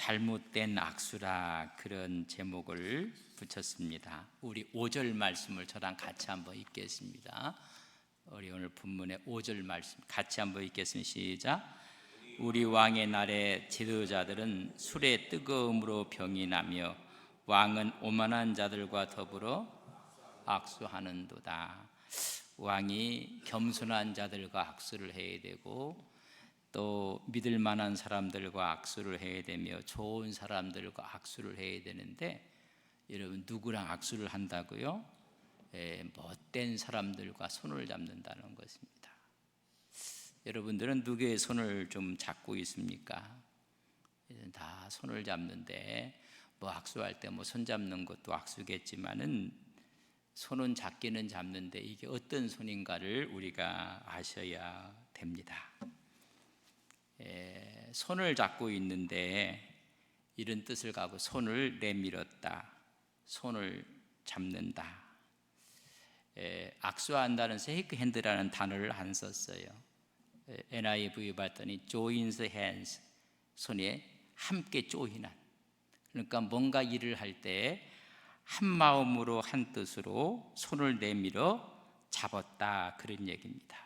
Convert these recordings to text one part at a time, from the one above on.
잘못된 악수라 그런 제목을 붙였습니다. 우리 5절 말씀을 저랑 같이 한번 읽겠습니다. 우리 오늘 본문의 5절 말씀 같이 한번 읽겠습니다. 시작. 우리 왕의 날에 지도자들은 술의 뜨거움으로 병이 나며 왕은 오만한 자들과 더불어 악수하는도다. 왕이 겸손한 자들과 악수를 해야 되고 또 믿을 만한 사람들과 악수를 해야 되며 좋은 사람들과 악수를 해야 되는데, 여러분 누구랑 악수를 한다고요? 못된 사람들과 손을 잡는다는 것입니다. 여러분들은 누구의 손을 좀 잡고 있습니까? 다 손을 잡는데, 뭐 악수할 때 뭐 손 잡는 것도 악수겠지만은 손은 잡기는 잡는데 이게 어떤 손인가를 우리가 아셔야 됩니다. 손을 잡고 있는데 이런 뜻을 가고 손을 내밀었다, 손을 잡는다. 악수한다는 shake hand라는 단어를 안 썼어요. NIV 봤더니 joins hands, 손에 함께 조인한, 그러니까 뭔가 일을 할 때 한 마음으로 한 뜻으로 손을 내밀어 잡았다, 그런 얘기입니다.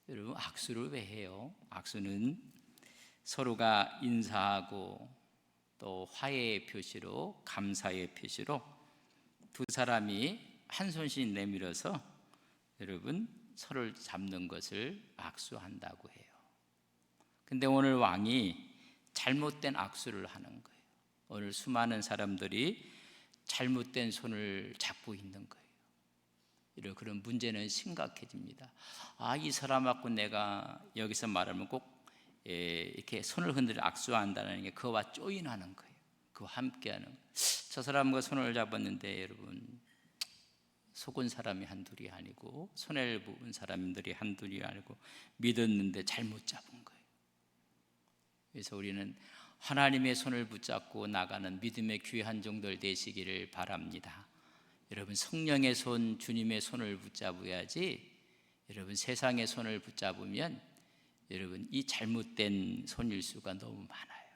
여러분 악수를 왜 해요? 악수는 서로가 인사하고 또 화해의 표시로, 감사의 표시로 두 사람이 한 손씩 내밀어서 여러분 서로를 잡는 것을 악수한다고 해요. 근데 오늘 왕이 잘못된 악수를 하는 거예요. 오늘 수많은 사람들이 잘못된 손을 잡고 있는 거예요. 이런 그런 문제는 심각해집니다. 이 사람하고 내가 여기서 말하면 꼭 이렇게 손을 흔들어 악수한다는 게 그와 조인하는 거예요. 그와 함께하는 거예요. 저 사람과 손을 잡았는데 여러분 속은 사람이 한둘이 아니고, 손해를 본 사람들이 한둘이 아니고 믿었는데 잘못 잡은 거예요. 그래서 우리는 하나님의 손을 붙잡고 나가는 믿음의 귀한 종들 되시기를 바랍니다. 여러분 성령의 손, 주님의 손을 붙잡아야지, 여러분 세상의 손을 붙잡으면 여러분 이 잘못된 손일 수가 너무 많아요.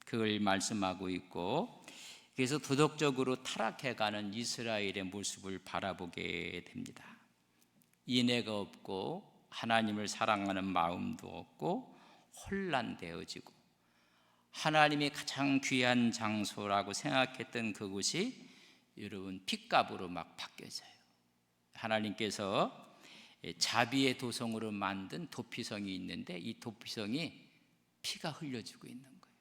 그걸 말씀하고 있고, 그래서 도덕적으로 타락해가는 이스라엘의 모습을 바라보게 됩니다. 인애가 없고 하나님을 사랑하는 마음도 없고 혼란되어지고, 하나님이 가장 귀한 장소라고 생각했던 그곳이 여러분 핏값으로 막 바뀌어져요. 하나님께서 자비의 도성으로 만든 도피성이 있는데 이 도피성이 피가 흘려지고 있는 거예요.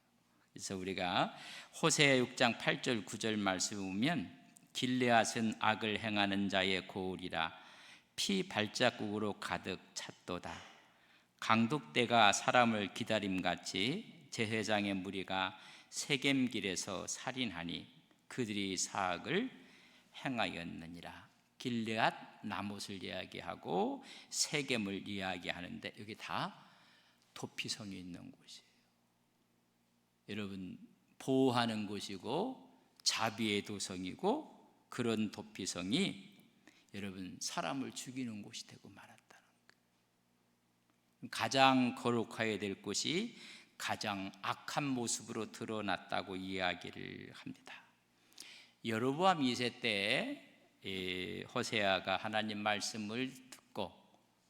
그래서 우리가 호세아 6장 8절 9절 말씀을 보면, 길르앗은 악을 행하는 자의 고을이라 피 발자국으로 가득 찼도다. 강둑대가 사람을 기다림같이 제회장의 무리가 세겜길에서 살인하니 그들이 사악을 행하였느니라. 길르앗 나못을 이야기하고 세겜을 이야기하는데 여기 다 도피성이 있는 곳이에요. 여러분 보호하는 곳이고 자비의 도성이고, 그런 도피성이 여러분 사람을 죽이는 곳이 되고 말았다는 거예요. 가장 거룩해야 될 곳이 가장 악한 모습으로 드러났다고 이야기를 합니다. 여로보암 2세 때 호세아가 하나님 말씀을 듣고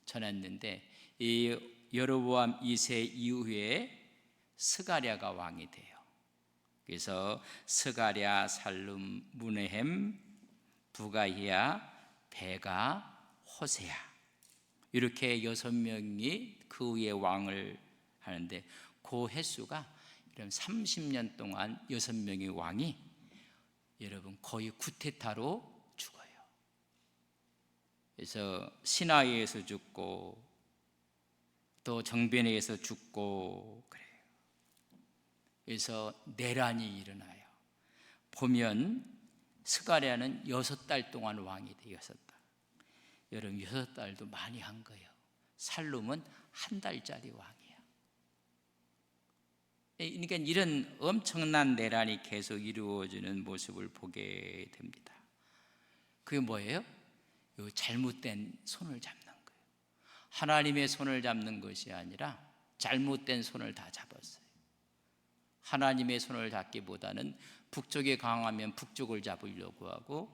전했는데, 이 여로보암 2세 이후에 스가랴가 왕이 돼요. 그래서 스가랴, 살룸, 무네헴, 부가히야, 베가, 호세아, 이렇게 6명이 그 후에 왕을 하는데, 그 횟수가 30년 동안 6명의 왕이 여러분 거의 쿠데타로 죽어요. 그래서 시나이에서 죽고 또 정변에서 죽고 그래요. 그래서 내란이 일어나요. 보면 스가랴는 6달 동안 왕이 돼요. 6달. 여러분 6달도 많이 한 거예요. 살룸은 1달짜리 왕이에요. 그러니까 이런 엄청난 내란이 계속 이루어지는 모습을 보게 됩니다. 그게 뭐예요? 잘못된 손을 잡는 거예요. 하나님의 손을 잡는 것이 아니라 잘못된 손을 다 잡았어요. 하나님의 손을 잡기보다는 북쪽에 강하면 북쪽을 잡으려고 하고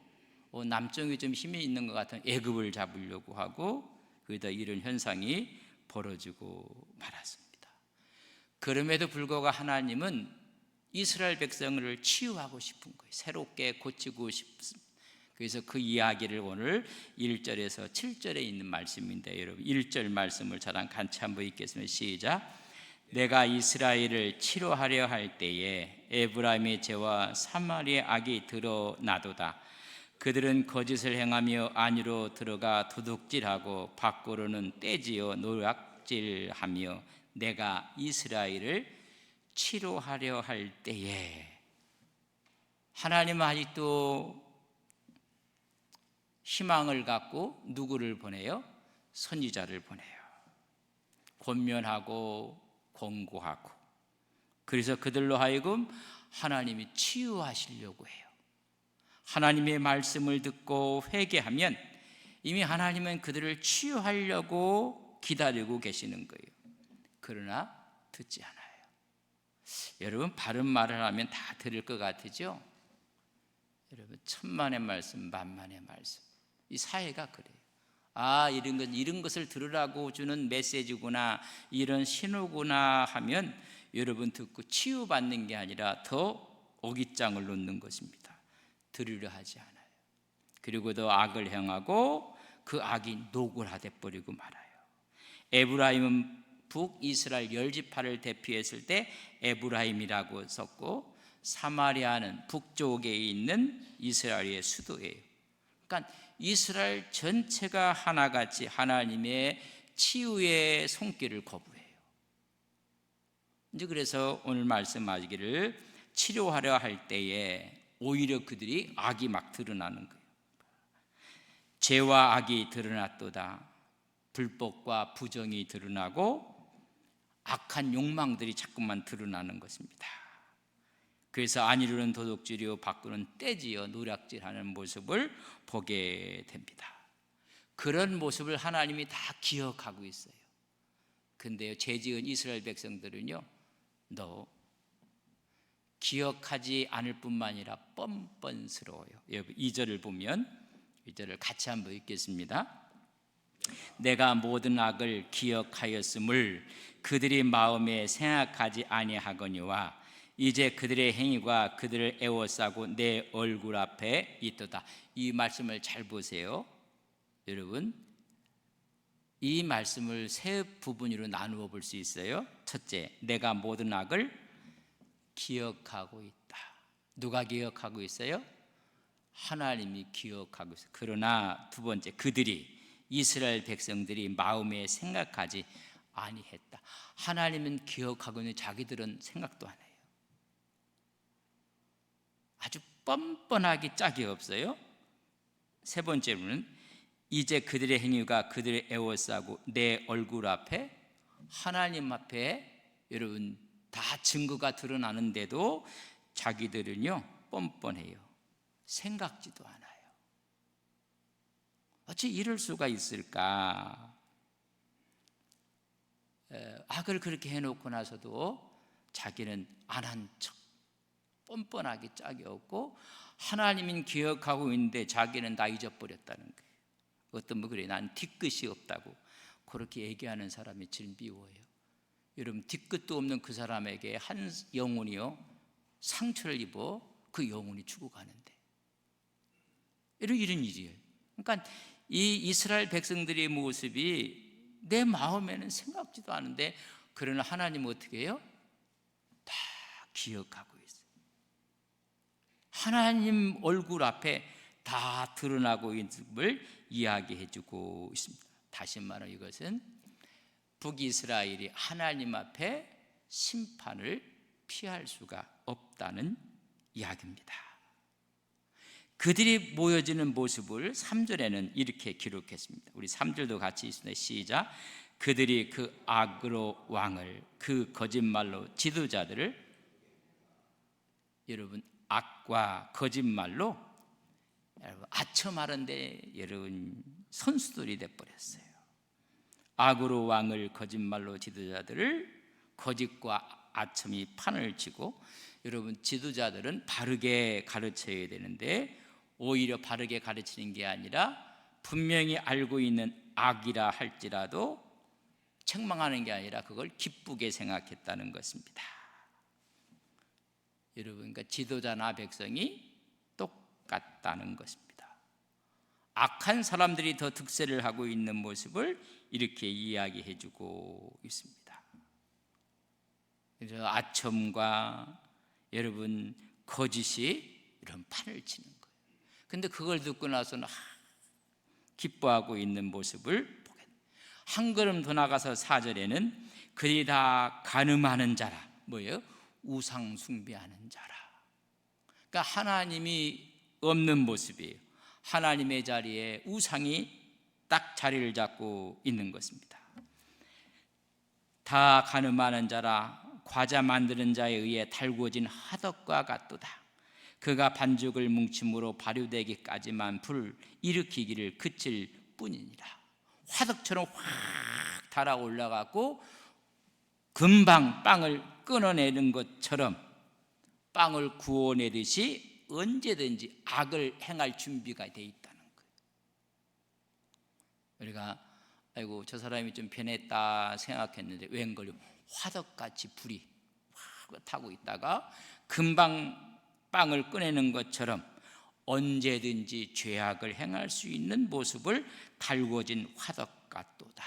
남쪽에 좀 힘이 있는 것 같은 애굽을 잡으려고 하고 그러다 이런 현상이 벌어지고 말았습니다. 그럼에도 불구하고 하나님은 이스라엘 백성을 치유하고 싶은 거예요. 새롭게 고치고 싶습니다. 그래서 그 이야기를 오늘 1절에서 7절에 있는 말씀인데 여러분 1절 말씀을 저랑 같이 한번 읽겠습니다. 시작. 내가 이스라엘을 치료하려 할 때에 에브라임의 죄와 사마리아의 악이 드러나도다. 그들은 거짓을 행하며 안으로 들어가 도둑질하고 밖으로는 떼지어 노략질하며 내가 이스라엘을 치료하려 할 때에 하나님은 아직도 희망을 갖고 누구를 보내요? 선지자를 보내요. 권면하고 권고하고 그래서 그들로 하여금 하나님이 치유하시려고 해요. 하나님의 말씀을 듣고 회개하면 이미 하나님은 그들을 치유하려고 기다리고 계시는 거예요. 그러나 듣지 않아요. 여러분 바른 말을 하면 다 들을 것 같으죠? 여러분 천만의 말씀 만만의 말씀 이 사회가 그래요. 이런 것을 들으라고 주는 메시지구나 이런 신호구나 하면 여러분 듣고 치유받는 게 아니라 더 어깃장을 놓는 것입니다. 들으려 하지 않아요. 그리고 더 악을 행하고 그 악이 노골화돼 버리고 말아요. 에브라임은 북이스라엘 10지파를 대표했을 때 에브라임이라고 썼고 사마리아는 북쪽에 있는 이스라엘의 수도예요. 그러니까 이스라엘 전체가 하나같이 하나님의 치유의 손길을 거부해요. 이제 그래서 오늘 말씀하기를 치료하려 할 때에 오히려 그들이 악이 막 드러나는 거예요. 죄와 악이 드러났도다. 불법과 부정이 드러나고 악한 욕망들이 자꾸만 드러나는 것입니다. 그래서 안으로는 도둑질이요 밖으로는 떼지어 노략질하는 모습을 보게 됩니다. 그런 모습을 하나님이 다 기억하고 있어요. 근데요 죄지은 이스라엘 백성들은요 기억하지 않을 뿐만 아니라 뻔뻔스러워요. 여러분 2절을 보면 2절을 같이 한번 읽겠습니다. 내가 모든 악을 기억하였음을 그들이 마음에 생각하지 아니하거니와 이제 그들의 행위가 그들을 애워싸고 내 얼굴 앞에 있도다. 이 말씀을 잘 보세요. 여러분 이 말씀을 세 부분으로 나누어 볼 수 있어요. 첫째, 내가 모든 악을 기억하고 있다. 누가 기억하고 있어요? 하나님이 기억하고 있어요. 그러나 두 번째, 그들이 이스라엘 백성들이 마음에 생각하지 아니했다. 하나님은 기억하고 있는데 자기들은 생각도 안 해요. 아주 뻔뻔하게 짝이 없어요. 세 번째로는 이제 그들의 행위가 그들을 애워싸고 내 얼굴 앞에 하나님 앞에 여러분 다 증거가 드러나는데도 자기들은요 뻔뻔해요. 생각지도 않아요. 어찌 이럴 수가 있을까? 악을 그렇게 해놓고 나서도 자기는 안 한 척 뻔뻔하게 짝이 없고 하나님은 기억하고 있는데 자기는 다 잊어버렸다는 거예요. 어떤 분 그래요. 난 뒤끝이 없다고 그렇게 얘기하는 사람이 제일 미워요. 여러분 뒤끝도 없는 그 사람에게 한 영혼이요 상처를 입어 그 영혼이 죽어가는데 이런 일이에요. 그러니까 이 이스라엘 백성들의 모습이 내 마음에는 생각지도 않은데 그러나 하나님은 어떻게 해요? 다 기억하고 있어요. 하나님 얼굴 앞에 다 드러나고 있는 것을 이야기해주고 있습니다. 다시 말하면 이것은 북이스라엘이 하나님 앞에 심판을 피할 수가 없다는 이야기입니다. 그들이 모여지는 모습을 3절에는 이렇게 기록했습니다. 우리 3절도 같이 있습니다. 시작. 그들이 그 악으로 왕을 그 거짓말로 지도자들을 여러분 악과 거짓말로 여러분 아첨하는데 여러분 선수들이 돼버렸어요. 악으로 왕을 거짓말로 지도자들을 거짓과 아첨이 판을 치고, 여러분 지도자들은 바르게 가르쳐야 되는데 오히려 바르게 가르치는 게 아니라 분명히 알고 있는 악이라 할지라도 책망하는 게 아니라 그걸 기쁘게 생각했다는 것입니다. 여러분, 그러니까 지도자나 백성이 똑같다는 것입니다. 악한 사람들이 더 득세를 하고 있는 모습을 이렇게 이야기해 주고 있습니다. 그래서 아첨과 여러분 거짓이 이런 판을 치는 거예요. 근데 그걸 듣고 나서는 기뻐하고 있는 모습을 보게 돼요. 한 걸음 더 나가서 4절에는 그들이 다 간음하는 자라. 뭐예요? 우상 숭배하는 자라. 그러니까 하나님이 없는 모습이에요. 하나님의 자리에 우상이 딱 자리를 잡고 있는 것입니다. 다 간음하는 자라, 과자 만드는 자에 의해 달구어진 화덕과 같도다. 그가 반죽을 뭉침으로 발효되기까지만 불 일으키기를 그칠 뿐이니라. 화덕처럼 확 달아올라가고 금방 빵을 끊어내는 것처럼 빵을 구워내듯이 언제든지 악을 행할 준비가 되어 있다는 거예요. 우리가 아이고 저 사람이 좀 변했다 생각했는데 웬걸요, 화덕같이 불이 확 타고 있다가 금방 빵을 꺼내는 것처럼 언제든지 죄악을 행할 수 있는 모습을 달구어진 화덕 같도다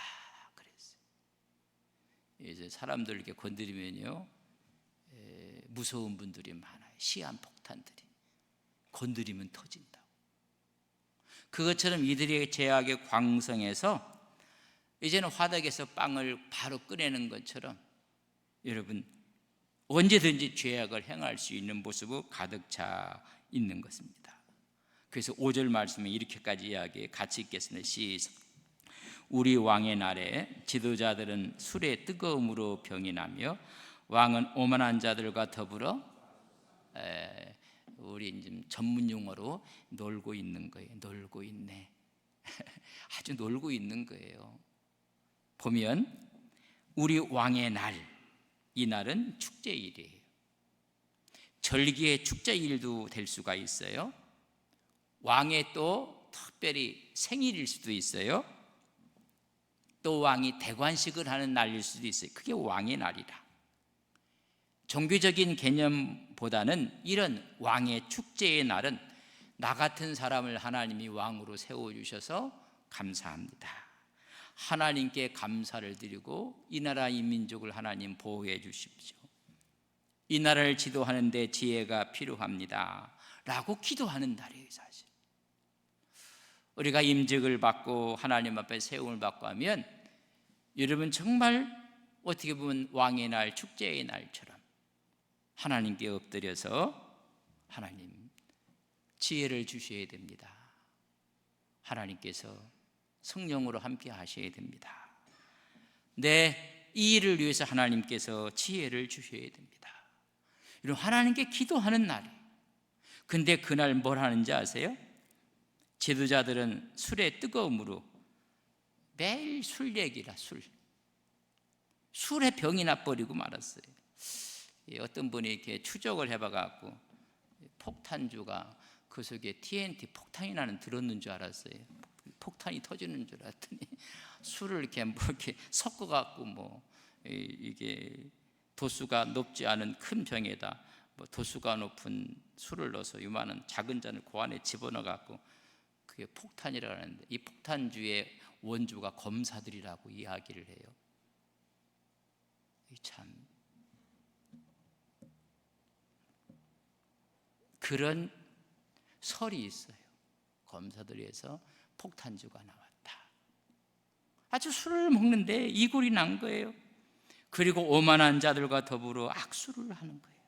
그랬어요. 이제 사람들 이렇게 건드리면요 무서운 분들이 많아요. 시한 폭탄들이 건드리면 터진다고. 그것처럼 이들의 죄악의 광성에서 이제는 화덕에서 빵을 바로 꺼내는 것처럼 여러분 언제든지 죄악을 행할 수 있는 모습으로 가득 차 있는 것입니다. 그래서 5절 말씀에 이렇게까지 이야기해 같이 읽겠습니다. 시작. 우리 왕의 날에 지도자들은 술의 뜨거움으로 병이 나며 왕은 오만한 자들과 더불어 우리 지금 전문 용어로 놀고 있는 거예요. 놀고 있네. 아주 놀고 있는 거예요. 보면 우리 왕의 날, 이 날은 축제일이에요. 절기의 축제일도 될 수가 있어요. 왕의 또 특별히 생일일 수도 있어요. 또 왕이 대관식을 하는 날일 수도 있어요. 그게 왕의 날이라. 종교적인 개념보다는 이런 왕의 축제의 날은 나 같은 사람을 하나님이 왕으로 세워주셔서 감사합니다. 하나님께 감사를 드리고 이 나라 이 민족을 하나님 보호해 주십시오. 이 나라를 지도하는 데 지혜가 필요합니다 라고 기도하는 날이에요. 사실 우리가 임직을 받고 하나님 앞에 세움을 받고 하면 여러분 정말 어떻게 보면 왕의 날, 축제의 날처럼 하나님께 엎드려서 하나님 지혜를 주셔야 됩니다. 하나님께서 성령으로 함께 하셔야 됩니다. 이 일을 위해서 하나님께서 지혜를 주셔야 됩니다. 이런 하나님께 기도하는 날이에요. 근데 그날 뭘 하는지 아세요? 지도자들은 술의 뜨거움으로 매일 술 얘기라 술에 병이 나버리고 말았어요. 어떤 분이 이렇게 추적을 해봐갖고 폭탄주가 그 속에 TNT 폭탄이 나는 들었는 줄 알았어요. 폭탄이 터지는 줄 알았더니 술을 이렇게 섞어갖고 이게 도수가 높지 않은 큰 병에다 도수가 높은 술을 넣어서 요만한 작은 잔을 그 안에 집어넣어갖고 그게 폭탄이라고 하는데 이 폭탄주의 원주가 검사들이라고 이야기를 해요. 참 그런 설이 있어요. 검사들에서 폭탄주가 나왔다. 아주 술을 먹는데 이골이 난 거예요. 그리고 오만한 자들과 더불어 악수를 하는 거예요.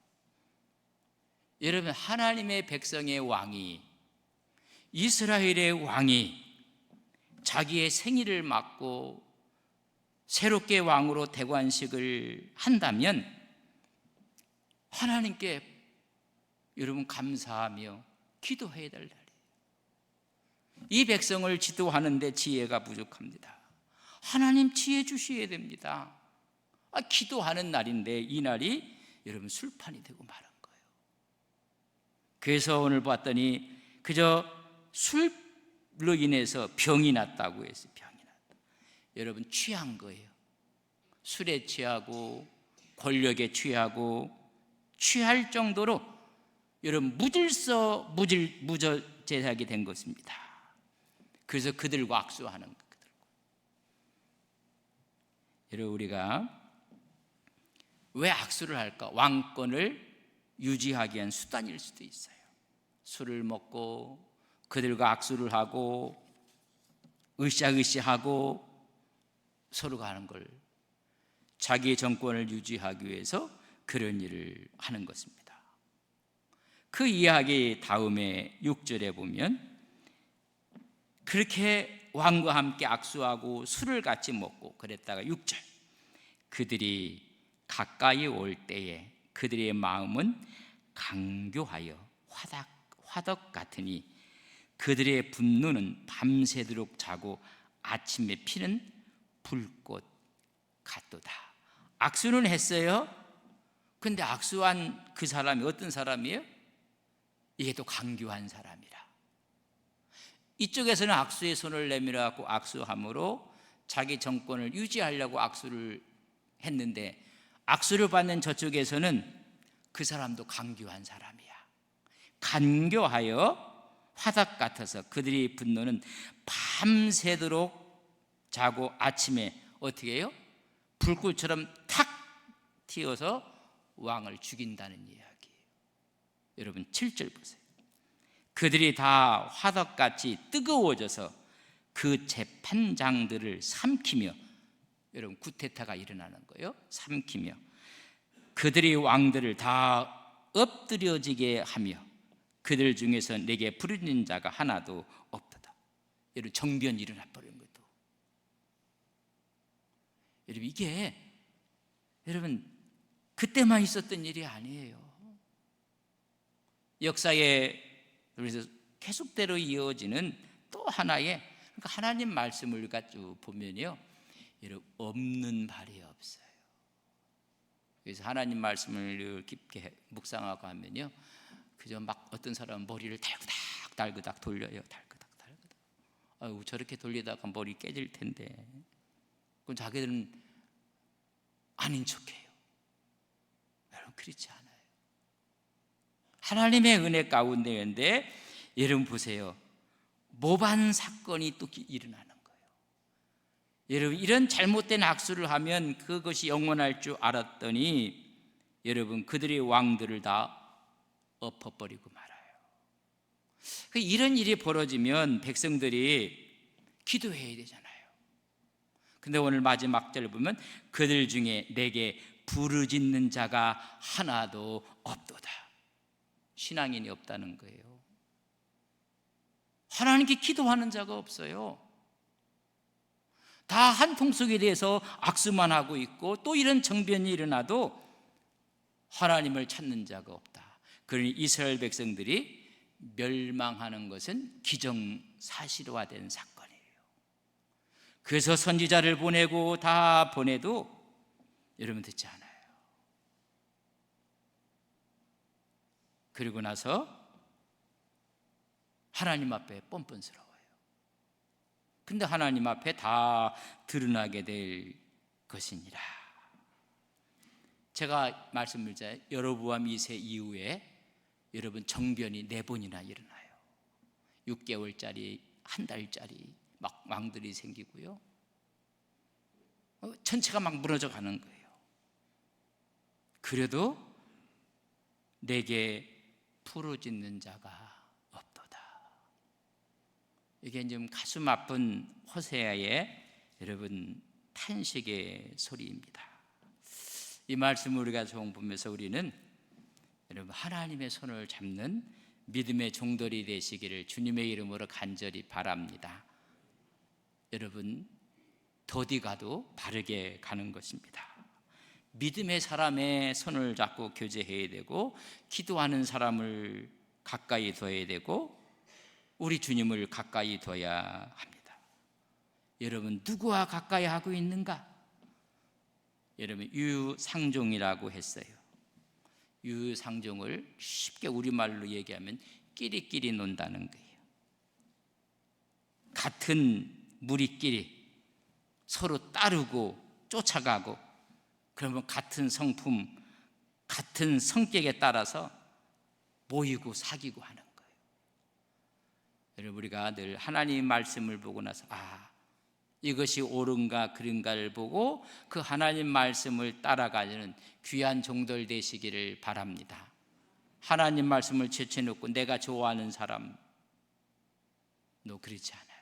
여러분 하나님의 백성의 왕이 이스라엘의 왕이 자기의 생일을 맞고 새롭게 왕으로 대관식을 한다면 하나님께 여러분 감사하며 기도해야 될 날이에요. 이 백성을 지도하는 데 지혜가 부족합니다. 하나님 지혜 주셔야 됩니다. 기도하는 날인데 이 날이 여러분 술판이 되고 말한 거예요. 그래서 오늘 봤더니 그저 술로 인해서 병이 났다고 해서 병이 났다. 여러분 취한 거예요. 술에 취하고 권력에 취하고 취할 정도로 여러분 무질서무저제하게 된 것입니다. 그래서 그들과 악수하는 거예요. 여러분 우리가 왜 악수를 할까? 왕권을 유지하기 위한 수단일 수도 있어요. 술을 먹고 그들과 악수를 하고 으쌰으쌰하고 서로가 하는 걸 자기의 정권을 유지하기 위해서 그런 일을 하는 것입니다. 그 이야기 다음에 6절에 보면 그렇게 왕과 함께 악수하고 술을 같이 먹고 그랬다가 6절 그들이 가까이 올 때에 그들의 마음은 강교하여 화덕 같으니 그들의 분노는 밤새도록 자고 아침에 피는 불꽃 같도다. 악수는 했어요. 근데 악수한 그 사람이 어떤 사람이에요? 이게 또 강교한 사람이라. 이쪽에서는 악수에 손을 내밀어 갖고 악수함으로 자기 정권을 유지하려고 악수를 했는데 악수를 받는 저쪽에서는 그 사람도 강교한 사람이야. 간교하여 화덕 같아서 그들의 분노는 밤새도록 자고 아침에 어떻게 해요? 불꽃처럼 탁 튀어서 왕을 죽인다는 이야기예요. 여러분 7절 보세요. 그들이 다 화덕같이 뜨거워져서 그 재판장들을 삼키며, 여러분 구테타가 일어나는 거예요. 삼키며 그들이 왕들을 다 엎드려지게 하며 그들 중에서 내게 부르짖는 자가 하나도 없도다. 여러분 정변이 일어나 버린 것도. 여러분 이게 여러분 그때만 있었던 일이 아니에요. 역사에 그래서 계속대로 이어지는 또 하나의, 그러니까 하나님 말씀을 가지고 보면요, 여러분 없는 발이 없어요. 그래서 하나님 말씀을 깊게 묵상하고 하면요, 그저 막 어떤 사람은 머리를 달그닥 돌려요. 달그닥. 아유, 저렇게 돌리다가 머리 깨질 텐데. 그럼 자기들은 아닌 척해요. 여러분 그렇지 않아요. 하나님의 은혜 가운데인데 여러분 보세요. 모반 사건이 또 일어나는 거예요. 여러분 이런 잘못된 악수를 하면 그것이 영원할 줄 알았더니 여러분 그들의 왕들을 다 엎어버리고 말아요. 이런 일이 벌어지면 백성들이 기도해야 되잖아요. 근데 오늘 마지막 절 보면 그들 중에 내게 부르짖는 자가 하나도 없도다. 신앙인이 없다는 거예요. 하나님께 기도하는 자가 없어요. 다 한 통속에 대해서 악수만 하고 있고 또 이런 정변이 일어나도 하나님을 찾는 자가 없다. 그러니 이스라엘 백성들이 멸망하는 것은 기정사실화된 사건이에요. 그래서 선지자를 보내고 다 보내도 여러분 듣지 않아요. 그리고 나서 하나님 앞에 뻔뻔스러워요. 근데 하나님 앞에 다 드러나게 될 것이니라. 제가 말씀드렸잖아요. 여로보암 2세 이후에 여러분 정변이 4번이나 일어나요. 6개월짜리, 한 달짜리 막 왕들이 생기고요. 전체가 막 무너져 가는 거예요. 그래도 내게 부르짖는 자가 없도다. 이게 좀 가슴 아픈 호세아의 여러분 탄식의 소리입니다. 이 말씀을 우리가 좀 보면서 우리는 여러분 하나님의 손을 잡는 믿음의 종들이 되시기를 주님의 이름으로 간절히 바랍니다. 여러분 더디 가도 바르게 가는 것입니다. 믿음의 사람의 손을 잡고 교제해야 되고 기도하는 사람을 가까이 둬야 되고 우리 주님을 가까이 둬야 합니다. 여러분 누구와 가까이 하고 있는가? 여러분 유상종이라고 했어요. 유상종을 쉽게 우리말로 얘기하면 끼리끼리 논다는 거예요. 같은 무리끼리 서로 따르고 쫓아가고, 그러면 같은 성품, 같은 성격에 따라서 모이고 사귀고 하는 거예요. 여러분, 우리가 늘 하나님 말씀을 보고 나서 이것이 옳은가 그른가를 보고 그 하나님 말씀을 따라가려는 귀한 종들 되시기를 바랍니다. 하나님 말씀을 제쳐놓고 내가 좋아하는 사람, 너 그렇지 않아요.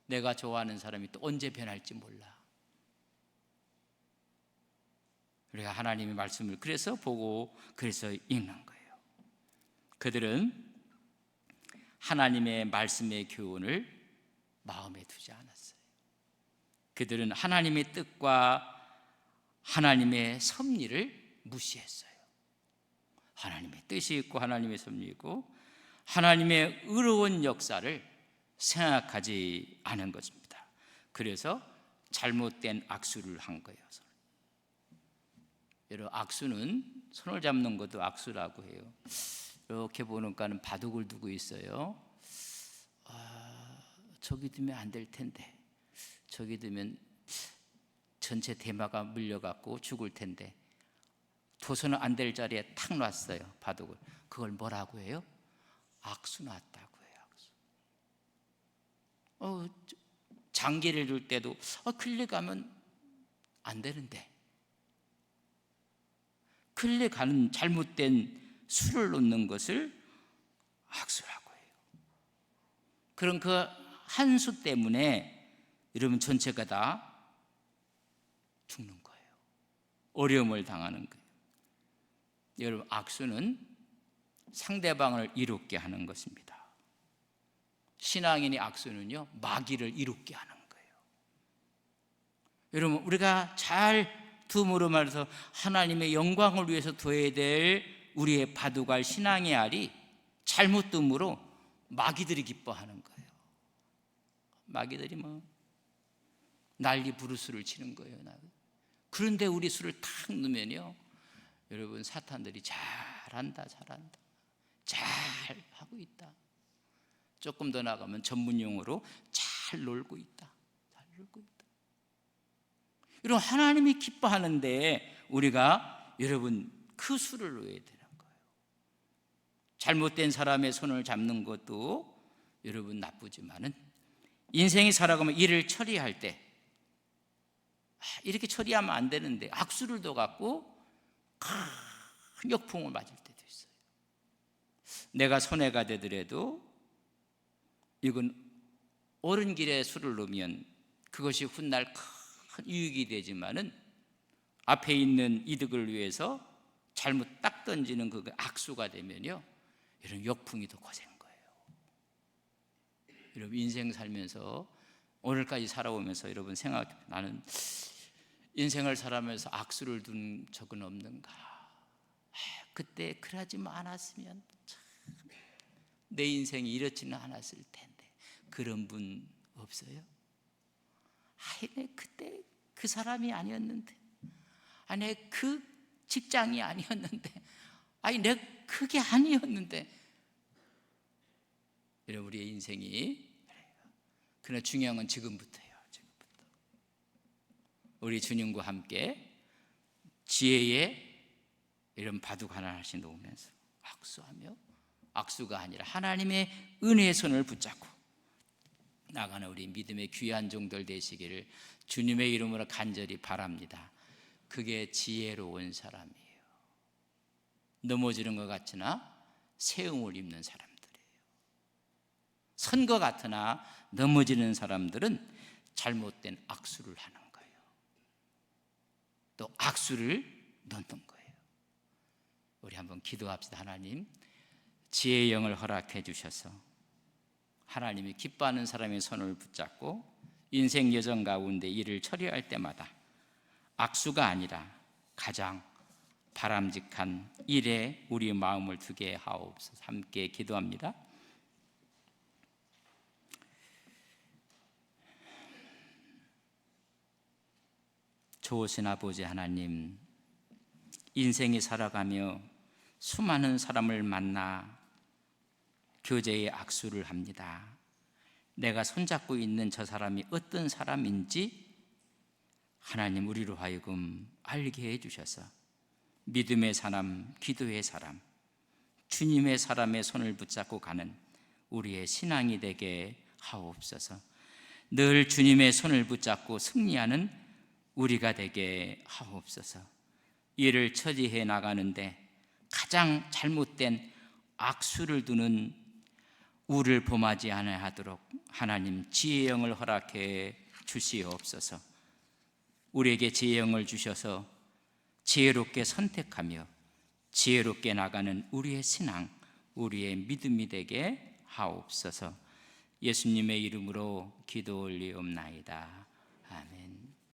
내가 좋아하는 사람이 또 언제 변할지 몰라. 우리가 하나님의 말씀을 그래서 보고 그래서 읽는 거예요. 그들은 하나님의 말씀의 교훈을 마음에 두지 않았어요. 그들은 하나님의 뜻과 하나님의 섭리를 무시했어요. 하나님의 뜻이 있고 하나님의 섭리 있고 하나님의 의로운 역사를 생각하지 않은 것입니다. 그래서 잘못된 악수를 한 거예요. 여러분, 악수는 손을 잡는 것도 악수라고 해요. 이렇게 보니까는 바둑을 두고 있어요. 저기 두면 안 될 텐데, 저기 두면 전체 대마가 물려갖고 죽을 텐데, 둬서는 안 될 자리에 탁 놨어요, 바둑을. 그걸 뭐라고 해요? 악수 놨다고 해요. 악수. 장기를 둘 때도 클릭하면 안 되는데, 클릭하는 잘못된 수를 놓는 것을 악수라고 해요. 그럼 그 한 수 때문에 여러분 전체가 다 죽는 거예요. 어려움을 당하는 거예요. 여러분, 악수는 상대방을 이롭게 하는 것입니다. 신앙인의 악수는요, 마귀를 이롭게 하는 거예요. 여러분, 우리가 잘 둠으로 말해서 하나님의 영광을 위해서 둬야 될 우리의 바둑알 신앙의 알이 잘못 둠으로 마귀들이 기뻐하는 거예요. 마귀들이 난리 부르스를 치는 거예요. 그런데 우리 수를 탁 넣으면요, 여러분, 사탄들이 잘한다, 잘 하고 있다. 조금 더 나가면 전문 용어로 잘 놀고 있다. 이런 하나님이 기뻐하는데 우리가 여러분 그 수를 놓아야 되는 거예요. 잘못된 사람의 손을 잡는 것도 여러분 나쁘지만은 인생이 살아가면 일을 처리할 때 이렇게 처리하면 안 되는데 악수를 둬 갖고 큰 역풍을 맞을 때도 있어요. 내가 손해가 되더라도 이건 옳은 길에 수를 놓으면 그것이 훗날 큰 유익이 되지만은 앞에 있는 이득을 위해서 잘못 딱 던지는 그 악수가 되면요, 이런 역풍이 더 거센 거예요. 여러분, 인생 살면서 오늘까지 살아오면서 여러분 나는 인생을 살아면서 악수를 둔 적은 없는가? 그때 그러지 않았으면 참 내 인생이 이렇지는 않았을 텐데. 그런 분 없어요? 내 그때 그 사람이 아니었는데, 내 그 직장이 아니었는데, 내 그게 아니었는데. 여러분, 우리의 인생이 그러나 중요한 건 지금부터예요. 지금부터 우리 주님과 함께 지혜의 이런 바둑 하나씩 놓으면서 악수하며, 악수가 아니라 하나님의 은혜의 손을 붙잡고 나가는 우리 믿음의 귀한 종들 되시기를 주님의 이름으로 간절히 바랍니다. 그게 지혜로운 사람이에요. 넘어지는 것 같으나 세움을 입는 사람들이에요. 선 것 같으나 넘어지는 사람들은 잘못된 악수를 하는 거예요. 또 악수를 넣는 거예요. 우리 한번 기도합시다. 하나님, 지혜의 영을 허락해 주셔서 하나님이 기뻐하는 사람의 손을 붙잡고 인생 여정 가운데 일을 처리할 때마다 악수가 아니라 가장 바람직한 일에 우리 마음을 두게 하옵소서. 함께 기도합니다. 좋으신 아버지 하나님, 인생이 살아가며 수많은 사람을 만나 교제의 악수를 합니다. 내가 손잡고 있는 저 사람이 어떤 사람인지 하나님 우리로 하여금 알게 해주셔서 믿음의 사람, 기도의 사람, 주님의 사람의 손을 붙잡고 가는 우리의 신앙이 되게 하옵소서. 늘 주님의 손을 붙잡고 승리하는 우리가 되게 하옵소서. 이를 처리해 나가는데 가장 잘못된 악수를 두는 우를 범하지 않아하도록 하나님 지혜의 영을 허락해 주시옵소서. 우리에게 지혜의 영을 주셔서 지혜롭게 선택하며 지혜롭게 나가는 우리의 신앙, 우리의 믿음이 되게 하옵소서. 예수님의 이름으로 기도 올리옵나이다. 아멘.